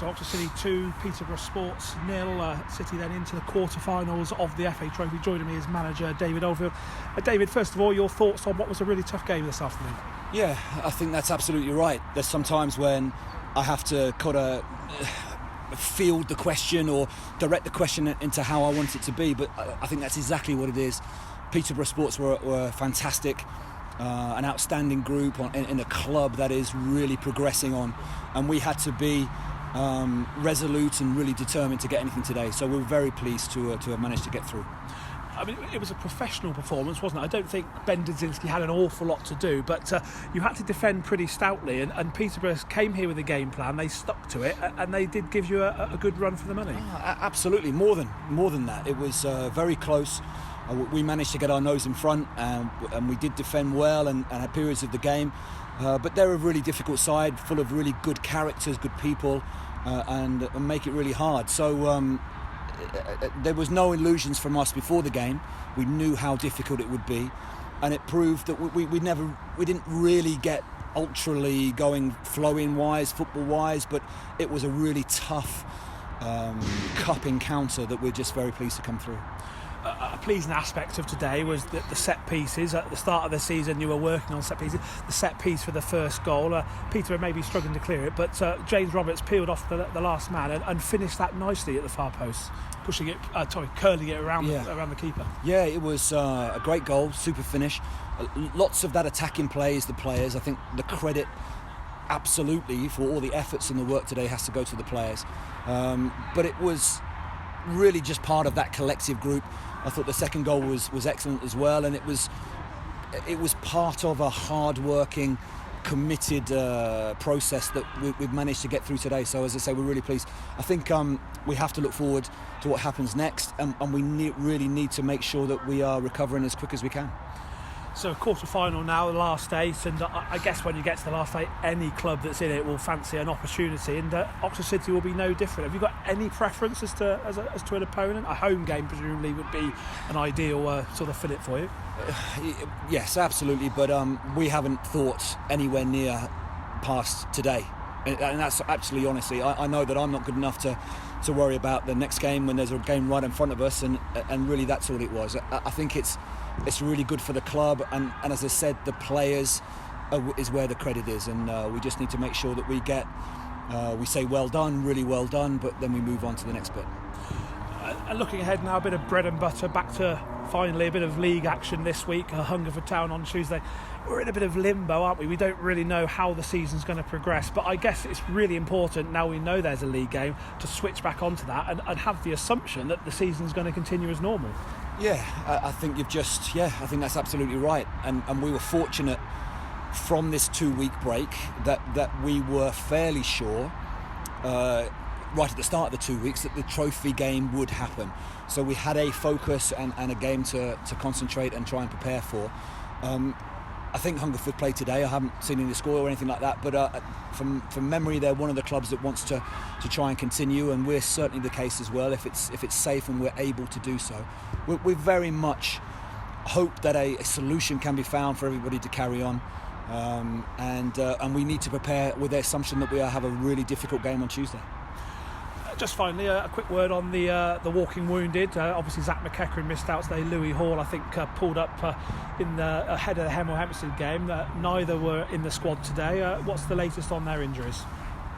So Oxford City 2, Peterborough Sports 0. City then into the quarter-finals of the FA Trophy. Joining me is manager David Oldfield. David, first of all, your thoughts on what was a really tough game this afternoon? Yeah, I think that's absolutely right. There's some times when I have to kind of field the question or direct the question into how I want it to be, but I think that's exactly what it is. Peterborough Sports were fantastic. An outstanding group in a club that is really progressing on, and we had to be resolute and really determined to get anything today, so we're very pleased to have managed to get through. I mean, it was a professional performance, wasn't it? I don't think Ben Dudzinski had an awful lot to do, but you had to defend pretty stoutly, and Peterborough came here with a game plan. They stuck to it, and they did give you a good run for the money. Absolutely, more than that. It was very close. We managed to get our nose in front, and we did defend well and had periods of the game. But they're a really difficult side, full of really good characters, good people, and make it really hard. So there was no illusions from us before the game. We knew how difficult it would be, and it proved that we didn't really get ultrally going flowing wise, football wise, but it was a really tough cup encounter that we're just very pleased to come through. A pleasing aspect of today was the set pieces. At the start of the season, you were working on set pieces. The set piece for the first goal, Peter may be struggling to clear it, but James Roberts peeled off the last man and finished that nicely at the far post, pushing it, curling it around the keeper. Yeah, it was a great goal, super finish. Lots of that attacking play is the players. I think the credit, absolutely, for all the efforts and the work today has to go to the players. But it was really just part of that collective group. I thought the second goal was excellent as well, and it was part of a hard-working, committed process that we've managed to get through today. So as I say, we're really pleased. I think we have to look forward to what happens next, and we really need to make sure that we are recovering as quick as we can. So a quarter-final now, the last 8, and I guess when you get to the last 8, any club that's in it will fancy an opportunity, and Oxford City will be no different. Have you got any preference as to an opponent? A home game presumably would be an ideal sort of fit for you. Yes, absolutely, but we haven't thought anywhere near past today, and that's absolutely honestly. I know that I'm not good enough to worry about the next game when there's a game right in front of us, and really that's all it was. I think it's really good for the club, and as I said, the players is where the credit is, and we just need to make sure that we say well done, really well done, but then we move on to the next bit. And looking ahead now, a bit of bread and butter, back to finally a bit of league action this week. Hungerford Town on Tuesday. We're in a bit of limbo, aren't we? We don't really know how the season's going to progress, but I guess it's really important, now we know there's a league game, to switch back onto that and have the assumption that the season's going to continue as normal. Yeah, I think I think that's absolutely right, and we were fortunate from this 2-week break that we were fairly sure right at the start of the 2 weeks that the trophy game would happen. So we had a focus and a game to concentrate and try and prepare for. I think Hungerford played today. I haven't seen any score or anything like that, but from memory, they're one of the clubs that wants to try and continue, and we're certainly the case as well if it's safe and we're able to do so. We very much hope that a solution can be found for everybody to carry on, and we need to prepare with the assumption that we have a really difficult game on Tuesday. Just finally, a quick word on the walking wounded. Obviously, Zach McEachran missed out today. Louis Hall, I think, pulled up ahead of the Hemel Hempstead game. Neither were in the squad today. What's the latest on their injuries?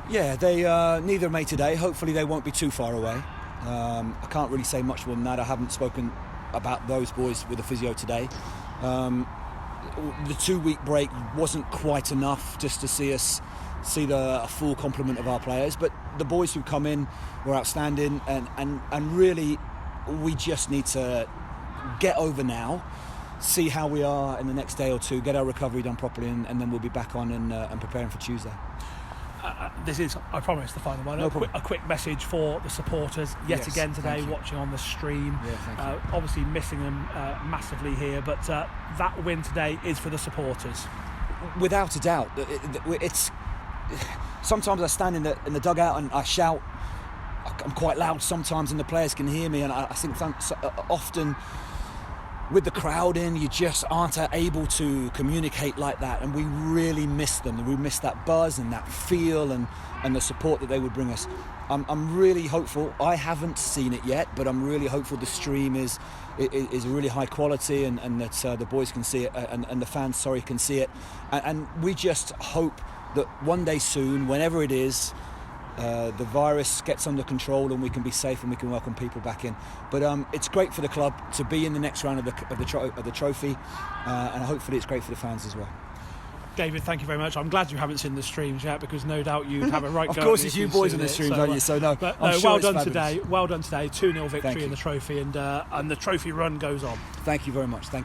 Yeah, they neither made today. Hopefully, they won't be too far away. I can't really say much more than that. I haven't spoken about those boys with the physio today. The 2-week break wasn't quite enough just to see the full complement of our players, but the boys who come in were outstanding, and really we just need to get over now, see how we are in the next day or two, get our recovery done properly, and then we'll be back on and preparing for Tuesday. This is, I promise, the final one. A quick message for the supporters yet again today, watching on the stream. Yeah, obviously missing them massively here, but that win today is for the supporters. Without a doubt. It's sometimes I stand in the dugout and I shout. I'm quite loud sometimes, and the players can hear me, and I think often with the crowd in, you just aren't able to communicate like that, and we really miss them, and we miss that buzz and that feel and the support that they would bring us. I'm really hopeful. I haven't seen it yet, but I'm really hopeful the stream is really high quality, and that the boys can see it, and the fans, can see it, and we just hope that one day soon, whenever it is, the virus gets under control and we can be safe and we can welcome people back in. But it's great for the club to be in the next round of the trophy, and hopefully it's great for the fans as well. David, thank you very much. I'm glad you haven't seen the streams yet, because no doubt you'd have a right go. Of course, it's you boys in the streams, aren't you? So no, but I'm sure well it's done fabulous. today. Well done today. 2-0 victory in the trophy, and the trophy run goes on. Thank you very much. Thank you.